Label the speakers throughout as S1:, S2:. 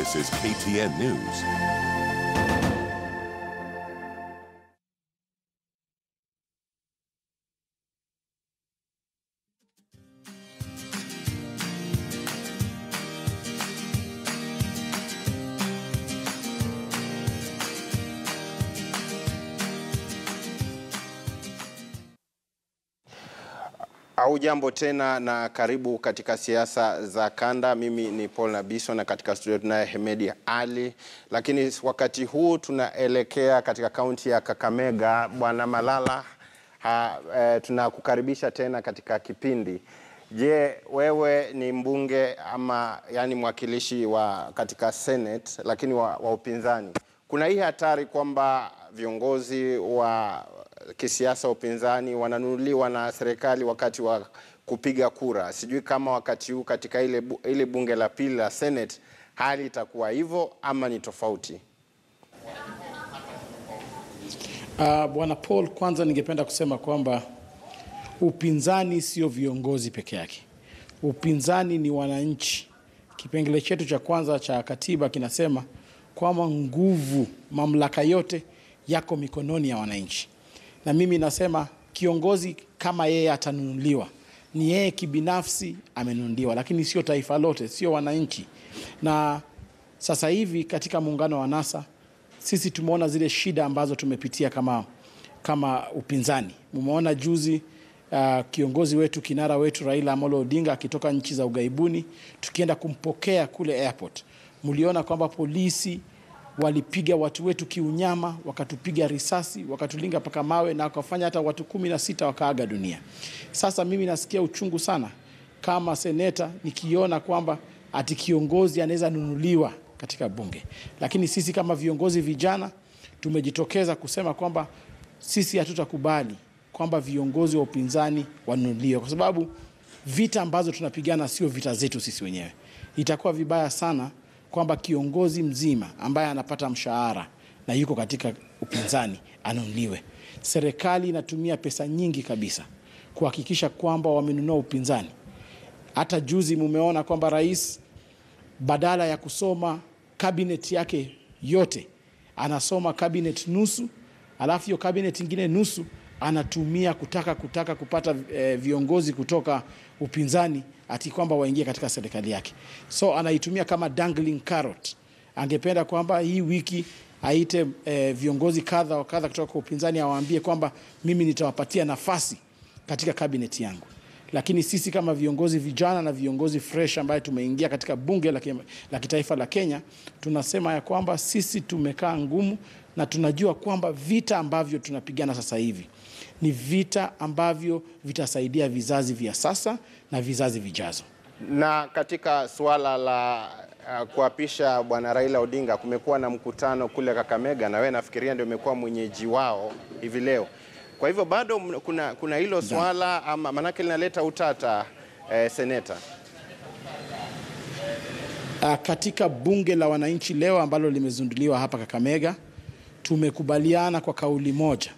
S1: This is KTN News.
S2: Hujambo tena na karibu katika siasa za kanda. Mimi ni Paul Nabiso na katika studio tunaye Hemedi Ali. Lakini wakati huu tunaelekea katika kaunti ya Kakamega. Bwana Malala, tunakukaribisha tena katika kipindi. Je, wewe ni mbunge ama yani mwakilishi wa katika Senate lakini wa upinzani. Kuna hii hatari kwamba viongozi wa kisiasa upinzani wananunuliwa na serikali wakati wa kupiga kura. Sijui kama wakati huu katika ile bunge la pili la Senate hali itakuwa hivyo ama ni tofauti.
S3: Bwana Paul, kwanza ningependa kusema kwamba upinzani sio viongozi peke yake. Upinzani ni wananchi. Kipengele chetu cha kwanza cha katiba kinasema kwamba nguvu, mamlaka yote yako mikononi ya wananchi. Na mimi nasema kiongozi kama yeye atanunuliwa, ni yeye kibinafsi amenunuliwa, lakini sio taifa lote, sio wananchi. Na sasa hivi katika muungano wa NASA sisi tumeona zile shida ambazo tumepitia kama upinzani. Mumeona juzi kiongozi wetu, kinara wetu Raila Amolo Odinga akitoka nchi za ugaibuni, tukienda kumpokea kule airport. Muliona kwamba polisi walipiga watu wetu kiunyama, wakatupiga risasi, wakatulinga paka mawe na wakafanya hata watu 16 wakaaga dunia. Sasa mimi nasikia uchungu sana kama seneta nikiona kwamba ati kiongozi anaweza nunuliwa katika bunge. Lakini sisi kama viongozi vijana tumejitokeza kusema kwamba sisi hatutakubali kwamba viongozi wa upinzani wanunuliwe, kwa sababu vita ambazo tunapigana sio vita zetu sisi wenyewe. Itakuwa vibaya sana kwamba kiongozi mzima ambaye anapata mshahara na yuko katika upinzani anunuliwe. Serikali inatumia pesa nyingi kabisa kuhakikisha kwamba wamenunua upinzani. Hata juzi mumeona kwamba rais badala ya kusoma cabinet yake yote, anasoma cabinet nusu, alafu hiyo cabinet nyingine nusu anatumia kutaka kupata viongozi kutoka upinzani ati kwamba waingie katika serikali yake. So anaitumia kama dangling carrot. Angependa kwamba hii wiki aite viongozi kadha wa kadha kutoka upinzani awaambie kwamba mimi nitawapatia nafasi katika cabinet yangu. Lakini sisi kama viongozi vijana na viongozi fresh ambaye tumeingia katika bunge la kitaifa la Kenya, tunasema ya kwamba sisi tumekaa ngumu na tunajua kwamba vita ambavyo tunapigana sasa hivi ni vita ambavyo vitasaidia vizazi vya sasa na vizazi vijazo.
S2: Na katika suala la kuapisha Bwana Raila Odinga, kumekuwa na mkutano kule Kakamega na wewe nafikiria ndio umekuwa mwenyeji wao hivi leo. Kwa hivyo bado kuna hilo swala ama manake linaleta utata seneta?
S3: Katika bunge la wananchi leo ambalo limezunduliwa hapa Kakamega, tumekubaliana kwa kauli moja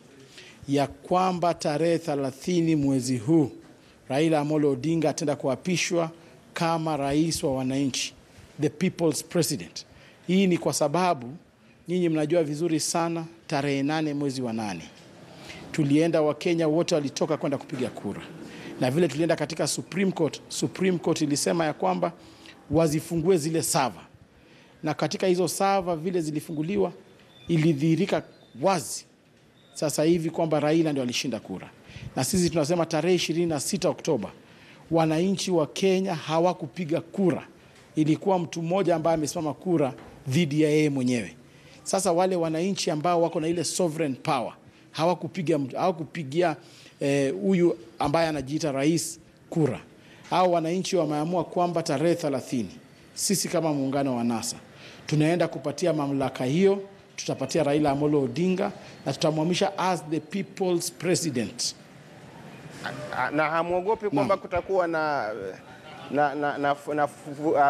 S3: ya kwamba tarehe 30 mwezi huu Raila Amolo Odinga ataenda kuapishwa kama rais wa wananchi, the people's president. Hii ni kwa sababu nyinyi mnajua vizuri sana tarehe 8 mwezi wa 8 tulienda, Wakenya wote walitoka kwenda kupiga kura. Na vile tulienda katika Supreme Court ilisema ya kwamba wazifungue zile server. Na katika hizo server vile zilifunguliwa ilidhihirika wazi sasa hivi kwamba Raila ndio alishinda kura. Na sisi tunasema tarehe 26 Oktoba wananchi wa Kenya hawakupiga kura. Ilikuwa mtu mmoja ambaye amesimama kura dhidi ya yeye mwenyewe. Sasa wale wananchi ambao wako na ile sovereign power hawakupigia huyu ambaye anajiita rais kura. Hao wananchi wameamua kwamba tarehe 30 sisi kama muungano wa NASA tunaenda kupatia mamlaka hiyo, tutapatia Raila Amolo Odinga na tutamhamisha as the people's president.
S2: Na hamuogopi kwamba kutakuwa na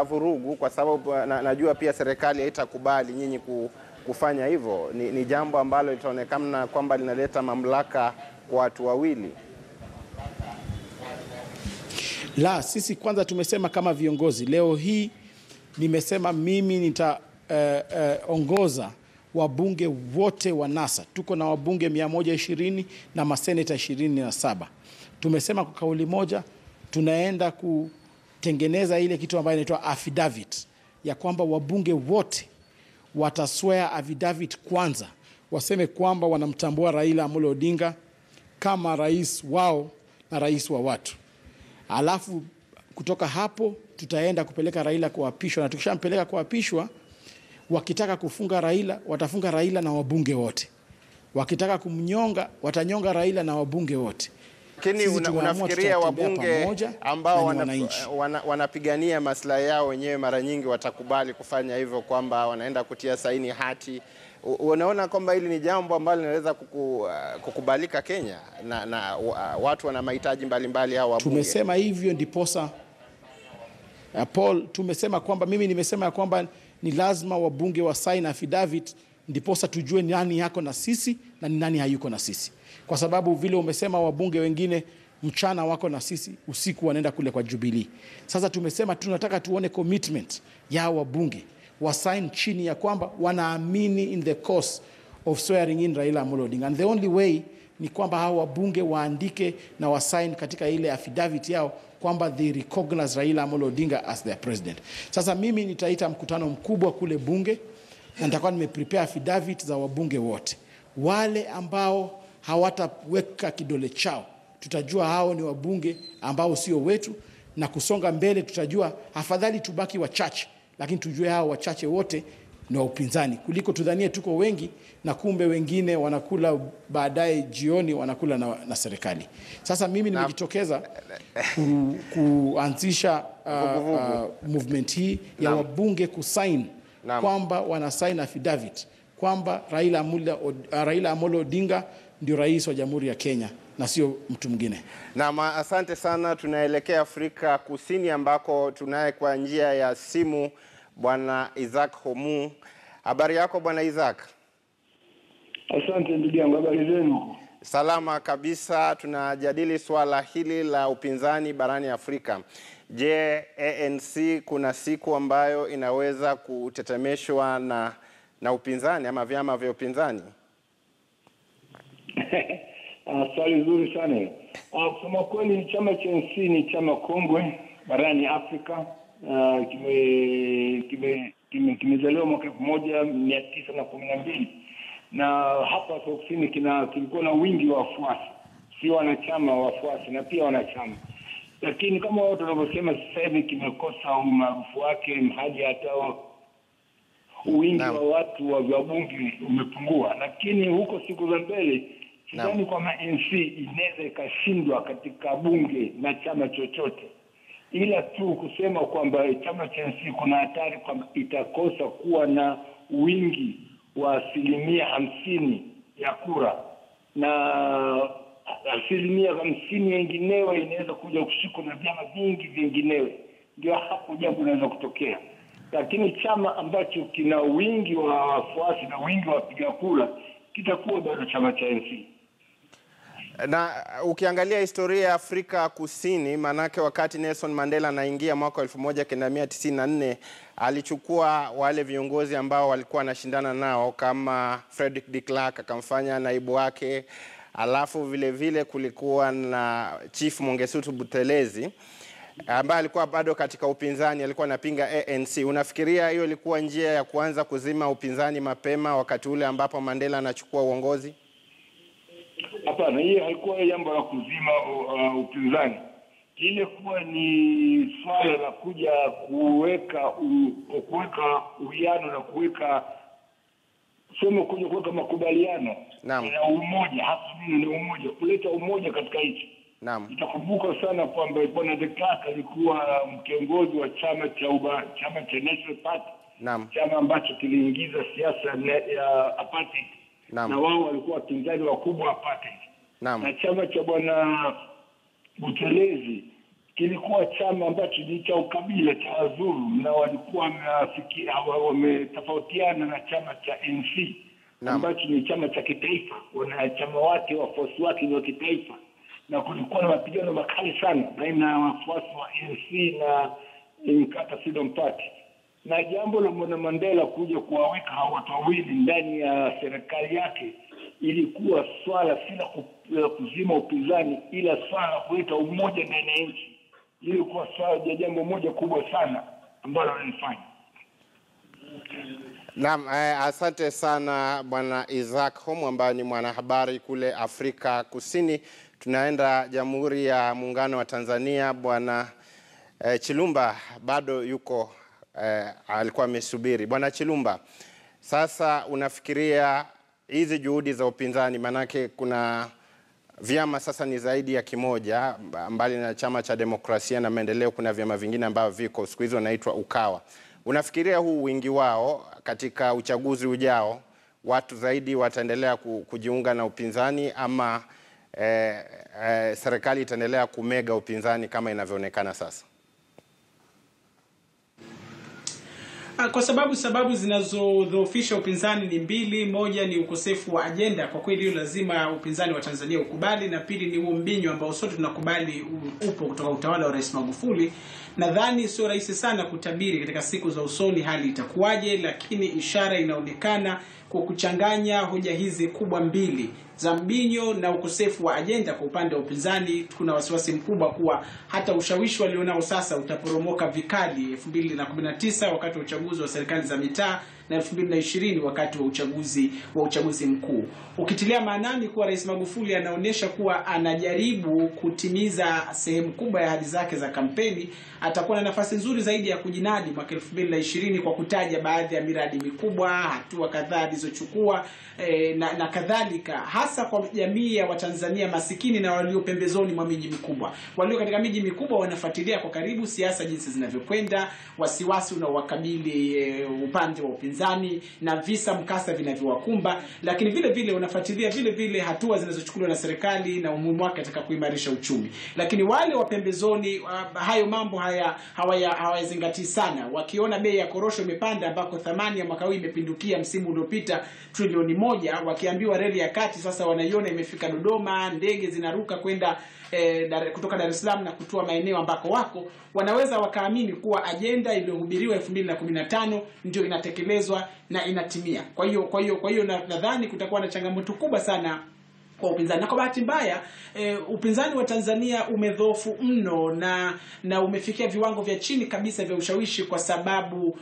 S2: vurugu, kwa sababu najua pia serikali haitakubali nyinyi kufanya hivyo? Ni jambo ambalo litaonekana kwamba linaleta mamlaka kwa watu wawili.
S3: La, sisi kwanza tumesema kama viongozi leo hii nimesema mimi nitaongoza wabunge wote wa NASA. Tuko na wabunge 120 na maseneta 27. Tumesema kwa kauli moja tunaenda kutengeneza ile kitu ambayo inaitwa affidavit, ya kwamba wabunge wote wataswear affidavit kwanza, waseme kwamba wanamtambua Raila Amolo Odinga kama rais wao na rais wa watu. Alafu kutoka hapo tutaenda kupeleka Raila kuapishwa, na tukishampeleka kuapishwa, wakitaka kufunga Raila watafunga Raila na wabunge wote, wakitaka kumnyonga watanyonga Raila na wabunge wote.
S2: Lakini unafikiria wabunge ambao wanapigania maslahi yao wenyewe mara nyingi watakubali kufanya hivyo, kwamba wanaenda kutia saini hati? Unaona kwamba hili ni jambo ambalo linaweza kukubalika Kenya na watu wana mahitaji mbalimbali hao wabunge?
S3: Tumesema hivyo ndiposa Paul, tumesema kwamba mimi nimesema kwamba ni lazima wabunge wa sign affidavit ndiposa tujue nani yako na sisi na nani hayuko na sisi. Kwa sababu vile umesema wabunge wengine mchana wako na sisi, usiku wanaenda kule kwa Jubilee. Sasa tumesema tunataka tuone commitment ya wabunge wa sign chini ya kwamba wanaamini in the cause of swearing in Raila Amolo Odinga. And the only way ni kwamba hao wabunge waandike na wasign katika ile affidavit yao kwamba they recognize Raila Amolo Odinga as their president. Sasa mimi nitaita mkutano mkubwa kule bunge, na nitakuwa nimeprepare affidavit za wabunge wote. Wale ambao hawataweka kidole chao, tutajua hao ni wabunge ambao sio wetu, na kusonga mbele tutajua afadhali tubaki wachache, lakini tujue hao wachache wote ni wa upinzani, kuliko tudhanie tuko wengi na kumbe wengine wanakula baadaye jioni wanakula na serikali. Sasa mimi nimejitokeza kuanzisha movement hii ya wabunge kusign kwamba wana sign affidavit kwamba Raila Amolo Odinga ndio rais wa Jamhuri ya Kenya na sio mtu mwingine.
S2: Na asante sana. Tunaelekea Afrika Kusini ambako tunaye kwa njia ya simu Bwana Isaac Homu. Habari yako Bwana Isaac?
S4: Asante ndugu yangu, habari zenu?
S2: Salama kabisa. Tunajadili swala hili la upinzani barani Afrika. Je, ANC kuna siku ambayo inaweza kutetemeshwa na upinzani ama vyama vya upinzani?
S4: Swali zuri sana. Kusema kweli chama cha ANC ni chama kongwe barani Afrika. Kimezaliwa mwaka 1912 na hapa Kusini kilikuwa na wingi wa wafuasi, sio wanachama, wafuasi na pia wanachama. Lakini kama watu wanavyosema sasa hivi kimekosa umaarufu wake, hadi hata wingi wa watu wa wabunge umepungua. Lakini huko siku za mbele sidhani kwamba ANC inaweza ikashindwa katika bunge na chama chochote, ila tu kusema kwamba chama cha ANC kuna hatari kwamba itakosa kuwa na wingi wa 50% ya kura, na 50% wenginewe inaweza kuja kushikwa na vyama vingi vinginewe. Ndio hapo jambo linaweza kutokea. Lakini chama ambacho kina wingi wa wafuasi na wingi wa wapiga kura kitakuwa bado chama cha ANC.
S2: Na ukiangalia historia ya Afrika Kusini, manake wakati Nelson Mandela anaingia mwaka 1994 alichukua wale viongozi ambao walikuwa wanashindana nao kama Frederick de Klerk akamfanya naibu wake, alafu vile vile kulikuwa na Chief Mongesutu Buthelezi ambaye alikuwa bado katika upinzani, alikuwa anapinga ANC. Unafikiria hiyo ilikuwa njia ya kuanza kuzima upinzani mapema wakati ule ambapo Mandela anachukua uongozi?
S4: Hapana, hiyo haikuwa jambo la kuzima upinzani. Ile kuwa ni swala la kuja kuweka uwiano na kuweka makubaliano ya umoja, hasa ni umoja, kuleta umoja katika hicho. Itakumbuka sana kwamba Bwana de Klerk alikuwa kiongozi wa chama cha National Party, chama ambacho kiliingiza siasa ya apartheid. Na wao walikuwa wapinzani wakubwa wa apartheid. Na chama cha Bwana Buthelezi kilikuwa chama ambacho ni cha ukabila cha Wazulu, na walikuwa wametofautiana na chama cha ANC ambacho ni chama cha kitaifa. Wanachama wake, wafuasi wake ni wa kitaifa, na kulikuwa na mapigano makali sana baina ya wafuasi wa ANC na Inkatha Freedom Party. na jambo la Bwana Mandela kuja kuwaweka hawa watu wawili ndani ya serikali yake ilikuwa swala si la kuzima upinzani, ila swala la kuleta umoja ndani ya nchi. Ilikuwa swala ya jambo moja kubwa sana ambalo walifanya.
S2: Naam, asante sana Bwana Isaac Homu ambaye ni mwanahabari kule Afrika Kusini. Tunaenda Jamhuri ya Muungano wa Tanzania. Bwana Chilumba bado yuko, alikuwa amesubiri. Bwana Chilumba, sasa unafikiria hizi juhudi za upinzani, manake kuna vyama sasa ni zaidi ya kimoja, mbali na Chama cha Demokrasia na Maendeleo kuna vyama vingine ambavyo viko siku hizo naitwa Ukawa. Unafikiria huu wingi wao katika uchaguzi ujao, watu zaidi wataendelea kujiunga na upinzani, ama serikali itaendelea kumega upinzani kama inavyoonekana sasa?
S5: Kwa sababu zinazodhoofisha upinzani ni mbili. Moja ni ukosefu wa ajenda. Kwa kweli hiyo lazima upinzani wa Tanzania ukubali, na pili ni huo mbinyo ambao sote tunakubali upo kutoka utawala wa Rais Magufuli. Nadhani sio rahisi sana kutabiri katika siku za usoni hali itakuwaje, lakini ishara inaonekana kwa kuchanganya hoja hizi kubwa mbili za mbinyo na ukosefu wa ajenda kwa upande wa upinzani. Kuna wasiwasi mkubwa kuwa hata ushawishi walionao sasa utaporomoka vikali 2019 wakati wa uchaguzi wa serikali za mitaa na 2020 wakati wa uchaguzi mkuu. Ukitilia maanani kuwa Rais Magufuli anaonyesha kuwa anajaribu kutimiza sehemu kubwa ya ahadi zake za kampeni, atakuwa na nafasi nzuri zaidi ya kujinadi mwaka 2020 kwa kutaja baadhi ya miradi mikubwa, hatua kadhaa alizochukua na kadhalika, hasa kwa jamii ya Watanzania masikini na walio pembezoni mwa miji mikubwa. Walio katika miji mikubwa wanafuatilia kwa karibu siasa jinsi zinavyokwenda, wasiwasi unaowakabili upande wa upinzani na visa mkasa vinavyowakumba, lakini vile wanafuatilia vile hatua zinazochukuliwa na serikali na umuhimu wake katika kuimarisha uchumi. Lakini wale wa pembezoni hayo mambo hawayazingatii sana. Wakiona bei ya korosho imepanda ambako thamani ya mwaka huu imepindukia msimu uliopita trilioni 1, wakiambiwa reli ya kati sasa wanaiona imefika Dodoma, ndege zinaruka kwenda kutoka Dar es Salaam na kutua maeneo ambako wako, wanaweza wakaamini kuwa ajenda iliyohubiriwa 2015 ndio inatekelezwa na inatimia. Kwa hiyo nadhani kutakuwa na changamoto kubwa sana kwa upinzani. Na kwa bahati mbaya upinzani wa Tanzania umedhoofu mno na umefikia viwango vya chini kabisa vya ushawishi kwa sababu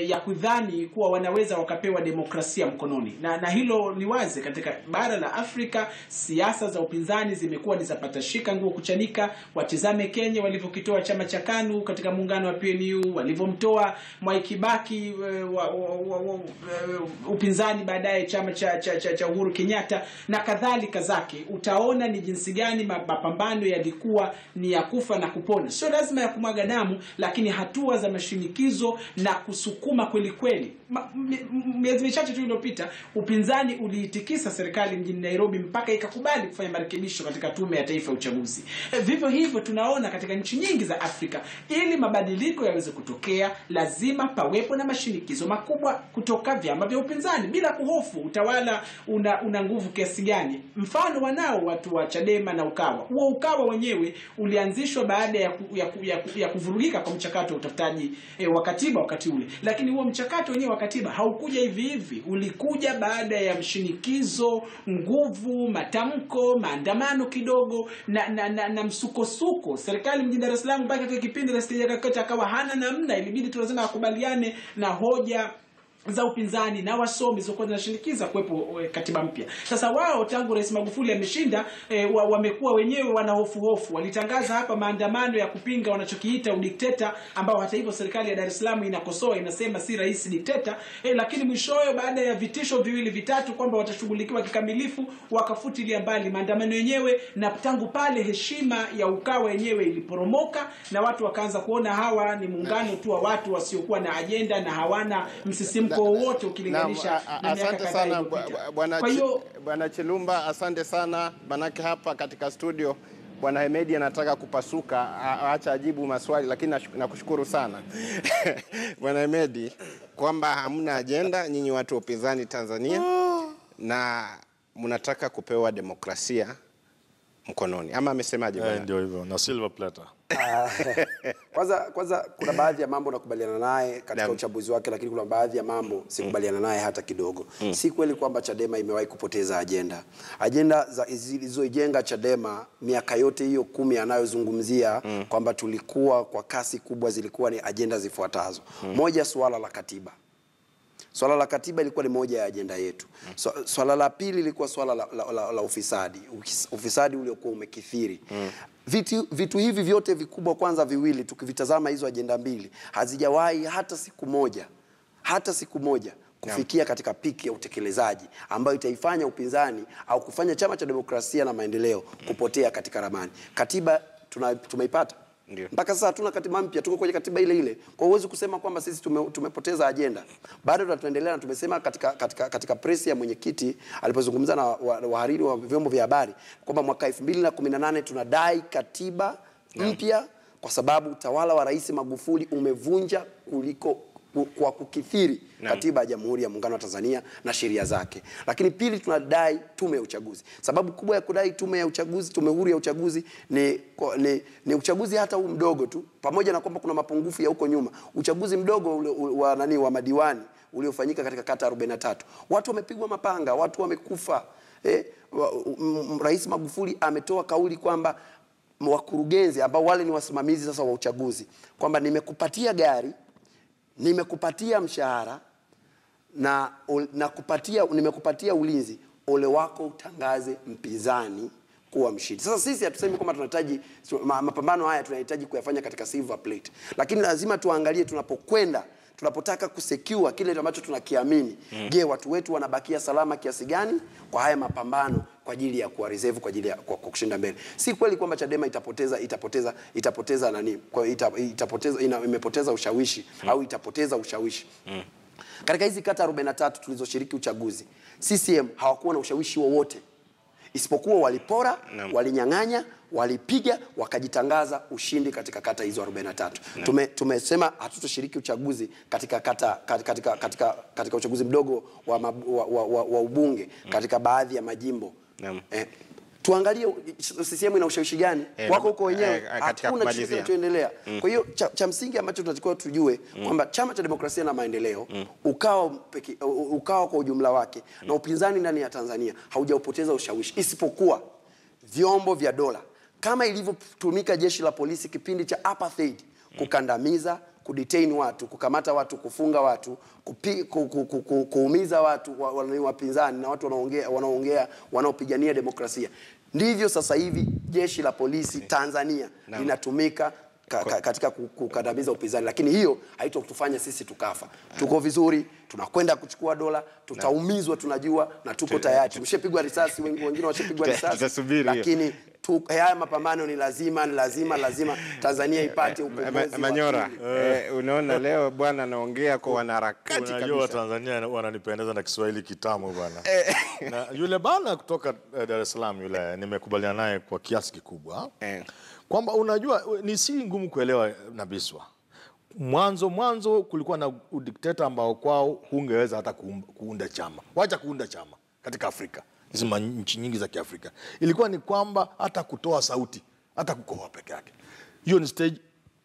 S5: ya kudhani kuwa wanaweza wakapewa demokrasia mkononi. Na hilo ni wazi katika bara la Afrika. Siasa za upinzani zimekuwa ni zapata shika nguo kuchanika. Watizame Kenya walivyokitoa chama cha KANU katika muungano wa PNU, walivyomtoa Mwai Kibaki upinzani, baadaye chama cha Uhuru Kenyatta na kadhalika zake. Utaona ni jinsi gani mapambano yalikuwa ni ya kufa na kupona. Sio lazima ya kumwaga damu, lakini hatua za mashinikizo na kusukuma kweli kweli. Miezi michache tu iliyopita upinzani uliitikisa serikali mjini Nairobi mpaka ikakubali kufanya marekebisho katika Tume ya Taifa ya Uchaguzi. Vivyo hivyo tunaona katika nchi nyingi za Afrika. Ili mabadiliko yaweze kutokea, lazima pawepo na mashinikizo makubwa kutoka vyama vya upinzani bila kuhofu utawala una nguvu kiasi gani. Mfano wanao watu wa Chadema na Ukawa. Huo Ukawa wenyewe ulianzishwa baada ya kuvurugika kwa mchakato wa utafutaji wa katiba wakati ule. Lakini huo mchakato wenyewe wa katiba haukuja hivi. Ulikuja baada ya mshinikizo, nguvu, matamko, maandamano kidogo na msukosuko. Serikali mjini Dar es Salaam mpaka katika kipindi la Sijakakote akawa hana namna, ilibidi tu lazima akubaliane na hoja za upinzani na wasomi zokuwa zinashinikiza kuwepo katiba mpya. Sasa wao tangu Rais Magufuli ameshinda wamekuwa wenyewe wana hofu. Walitangaza hapa maandamano ya kupinga wanachokiita udikteta, ambao hata hivyo serikali ya Dar es Salaam inakosoa, inasema si rais dikteta, lakini mwishowe baada ya vitisho viwili vitatu kwamba watashughulikiwa kikamilifu, wakafutilia mbali maandamano yenyewe, na tangu pale heshima ya Ukawa yenyewe iliporomoka na watu wakaanza kuona hawa ni muungano tu wa watu wasiokuwa na ajenda na hawana msisimko wote ukilinganisha na miaka kadhaa iliyopita.
S2: Bwana Chilumba, asante sana. Manake hapa katika studio Bwana Hemedi anataka kupasuka, acha ajibu maswali, lakini nakushukuru sana Bwana Hemedi kwamba hamna ajenda nyinyi watu wa upinzani Tanzania na mnataka kupewa demokrasia mkononi, ama amesemaje bwana?
S6: Ndio hivyo, na silver platter. Kwanza kuna baadhi ya mambo nakubaliana naye katika uchambuzi wake, lakini kuna baadhi ya mambo sikubaliana naye hata kidogo. Si kweli kwamba Chadema imewahi kupoteza ajenda. Ajenda zilizojenga Chadema miaka yote hiyo 10 anayozungumzia kwamba tulikuwa kwa kasi kubwa zilikuwa ni ajenda zifuatazo. Moja, swala la katiba. Swala la katiba ilikuwa ni moja ya ajenda yetu. Swala la pili ilikuwa swala la ufisadi. Ufisadi uliokuwa umekithiri. Vitu hivi vyote vikubwa kwanza viwili tukivitazama hizo ajenda mbili hazijawahi hata siku moja kufikia katika piki ya utekelezaji ambayo itaifanya upinzani au kufanya Chama cha Demokrasia na Maendeleo kupotea katika ramani. Katiba tumeipata.
S2: Ndiyo.
S6: Mpaka sasa hatuna katiba mpya, tuko kwenye katiba ile ile. Kwa uwezo kusema kwamba sisi tumepoteza ajenda. Bado tunatuendelea na tumesema katika press ya mwenyekiti alipozungumza na wahariri wa vyombo vya habari kwamba mwaka 2018 tunadai katiba mpya kwa sababu utawala wa Rais Magufuli umevunja kwa kukithiri katiba ya Jamhuri ya Muungano wa Tanzania na sheria zake. Lakini pili, tunadai tume ya uchaguzi. Sababu kubwa ya kudai tume ya uchaguzi, tume huru ya uchaguzi ni uchaguzi hata huu mdogo tu, pamoja na kwamba kuna mapungufu ya huko nyuma. Uchaguzi mdogo wa madiwani uliofanyika katika kata 43. Watu wamepigwa mapanga, watu wamekufa. Rais Magufuli ametoa kauli kwamba wakurugenzi ambao wale ni wasimamizi sasa wa uchaguzi kwamba nimekupatia gari, nimekupatia mshahara na nimekupatia ulinzi, ole wako utangaze mpinzani kuwa mshindi. Sasa sisi hatusemi kwamba tunahitaji mapambano haya tunahitaji kuyafanya katika silver plate, lakini lazima tuangalie tunapotaka kusecure kile ambacho tunakiamini. Je, watu wetu wanabakia salama kiasi gani kwa haya mapambano kwa ajili ya kuwa reserve kwa ajili ya kushinda mbele. Si kweli kwamba Chadema imepoteza ushawishi au itapoteza ushawishi. Katika hizi kata 43 tulizoshiriki uchaguzi, CCM hawakuwa na ushawishi wowote. Isipokuwa walipora, walinyang'anya, walipiga, wakajitangaza ushindi katika kata hizo 43. Tumesema hatutoshiriki uchaguzi katika uchaguzi mdogo wa ubunge katika baadhi ya majimbo. Tuangalie CCM ina ushawishi gani wako huko wenyewe, hakuna chochote kinachoendelea. Kwa hiyo cha msingi ambacho tunatakiwa tujue kwamba Chama cha Demokrasia na Maendeleo ukao kwa ujumla wake na upinzani ndani ya Tanzania haujaupoteza ushawishi, isipokuwa vyombo vya dola kama ilivyotumika jeshi la polisi kipindi cha apartheid kukandamiza, kudetain watu, kukamata watu, kufunga watu, kuumiza watu wapinzani na watu wanaopigania demokrasia. Ndivyo sasa hivi jeshi la polisi Tanzania linatumika katika kukandamiza upinzani, lakini hiyo haitotufanya sisi tukafa. Tuko vizuri, tunakwenda kuchukua dola, tutaumizwa tunajua na tuko tayari. Tumeshapigwa risasi, wengine washapigwa risasi, lakini haya mapambano ni lazima Tanzania ipate ukombozi.
S2: Manyora, unaona leo bwana anaongea kwa wanaharakati kabisa.
S7: Unajua Tanzania wananipendeza na Kiswahili kitamu bwana. Na yule bana kutoka Dar es Salaam yule nimekubaliana naye kwa kiasi kikubwa. Kwamba unajua ni si ngumu kuelewa na Biswa. Mwanzo kulikuwa na udikteta ambao kwao hungeweza hata kuunda chama. Wacha kuunda chama katika Afrika. Hizi nchi nyingi za Kiafrika. Ilikuwa ni kwamba hata kutoa sauti, hata kukohoa peke yake. Hiyo ni stage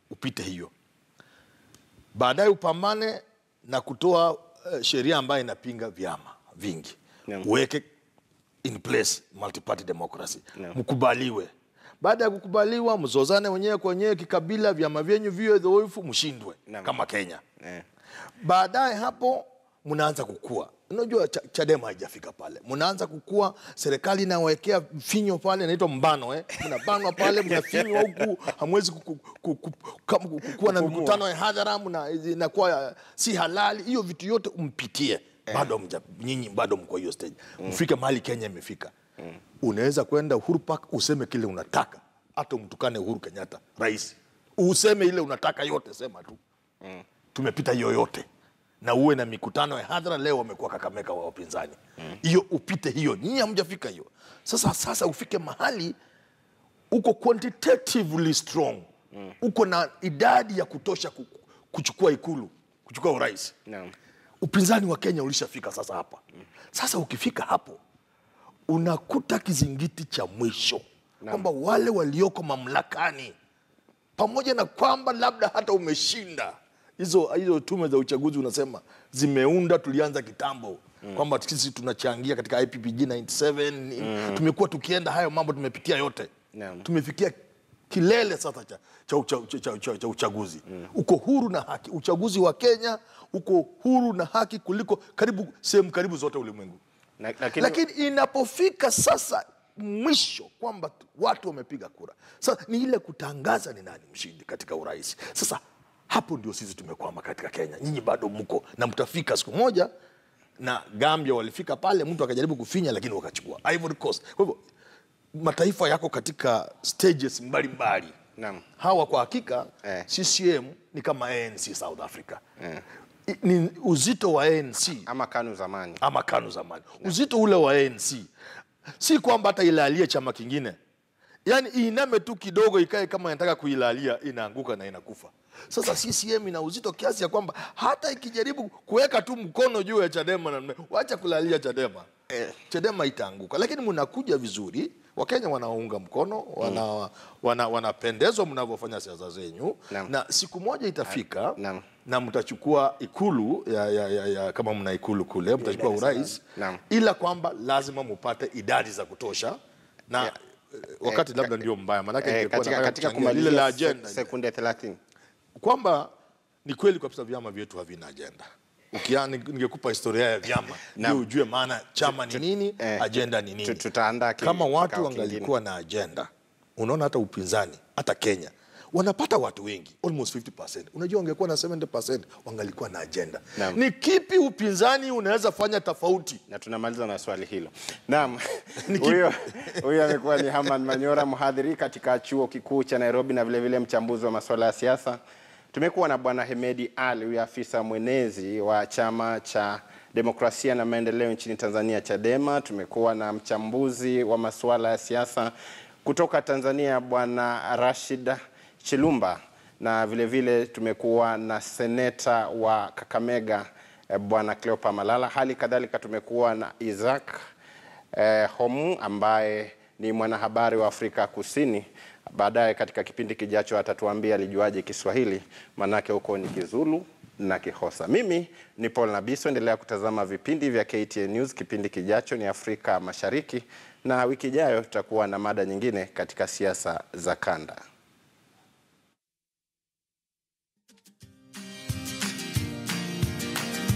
S7: upite hiyo. Baadaye upambane na kutoa sheria ambayo inapinga vyama vingi. Uweke in place multi-party democracy. Mkubaliwe. Baada ya kukubaliwa mzozane wenyewe kwa wenyewe kikabila, vyama vyenyu viwe dhaifu, mshindwe kama Kenya. Baadaye hapo mnaanza kukua. Unajua Chadema haijafika pale. Mnaanza kukua, serikali inawekea mfinyo pale inaitwa mbano mnabanwa pale, mnafinywa huku, hamwezi kukua na mikutano ya hadhara, inakuwa si halali. Hiyo vitu yote umpitie. Bado nyinyi bado mko hiyo stage. Mfike mahali Kenya imefika. Unaweza kwenda Uhuru Park useme kile unataka, hata umtukane Uhuru Kenyatta rais. Useme ile unataka yote, sema tu. Tumepita hiyo yote. Na uwe na mikutano ya hadhara. Leo wamekuwa Kakamega wa upinzani. Hiyo upite hiyo. Nyinyi hamjafika hiyo. Sasa ufike mahali uko quantitatively strong. Uko na idadi ya kutosha kuchukua ikulu, kuchukua urais. Upinzani wa Kenya ulishafika sasa hapa. Sasa ukifika hapo una kizingiti cha mwisho kwamba wale walioko mamlakani pamoja na kwamba labda hata umeshinda hizo tume za uchaguzi unasema zimeunda, tulianza kitambo kwamba sisi tunachangia katika IPPG 97 tumekuwa tukienda hayo mambo, tumepitia yote. Tumefikia kilele sasa cha uchaguzi. Uko huru na haki. Uchaguzi wa Kenya uko huru na haki kuliko sehemu karibu zote ulimwengu. Lakini inapofika sasa mwisho kwamba watu wamepiga kura, sasa ni ile kutangaza ni nani mshindi katika urais. Sasa hapo ndio sisi tumekwama katika Kenya. Nyinyi bado mko na mtafika siku moja, na Gambia walifika pale, mtu akajaribu kufinya lakini wakachukua. Ivory Coast. Kwa hivyo mataifa yako katika stages mbalimbali. Hawa kwa hakika CCM ni kama ANC South Africa. Ni uzito wa ANC
S2: ama KANU zamani. Uzito
S7: ule wa ANC si kwamba hata ilalie chama kingine. Yani iname tu kidogo ikae kama inataka kuilalia, inaanguka na inakufa. Sasa CCM ina uzito kiasi ya kwamba hata ikijaribu kuweka tu mkono juu ya Chadema na wacha kulalia Chadema, Chadema itaanguka. Lakini mnakuja vizuri, Wakenya wanaunga mkono, wanapendezwa mnavyofanya siasa zenyu, na siku moja itafika na mtachukua ikulu kama mna ikulu kule, mtachukua urais, ila kwamba lazima mupate idadi za kutosha, na wakati labda ndio mbaya, manake
S2: katika kumaliza agenda sekunde 30
S7: kwamba ni kweli kabisa vyama vyetu havina agenda. Ningekupa historia ya vyama ndio ujue maana chama ni nini, agenda ni nini. Kama watu wangalikuwa na agenda, unaona hata upinzani, hata Kenya wanapata watu wengi, almost 50%. Unajua wangekuwa na 70%, wangalikuwa na agenda. Ni kipi upinzani unaweza fanya tofauti?
S2: Na tunamaliza na swali hilo. Naam. Huyo amekuwa ni Herman Manyora, mhadhiri katika chuo kikuu cha Nairobi na vile vile mchambuzi wa masuala ya siasa. Tumekuwa na bwana Hemedi Ali, huyu afisa mwenezi wa chama cha demokrasia na maendeleo nchini Tanzania Chadema. Tumekuwa na mchambuzi wa masuala ya siasa kutoka Tanzania bwana Rashid Chilumba, na vile vile tumekuwa na seneta wa Kakamega bwana Cleopa Malala. Hali kadhalika tumekuwa na Isaac Homu ambaye ni mwanahabari wa Afrika Kusini. Baadaye katika kipindi kijacho atatuambia alijuaje Kiswahili, manake huko ni Kizulu na Kihosa. Mimi ni Paul Nabiso, endelea kutazama vipindi vya KTN News. Kipindi kijacho ni Afrika Mashariki, na wiki ijayo tutakuwa na mada nyingine katika siasa za kanda.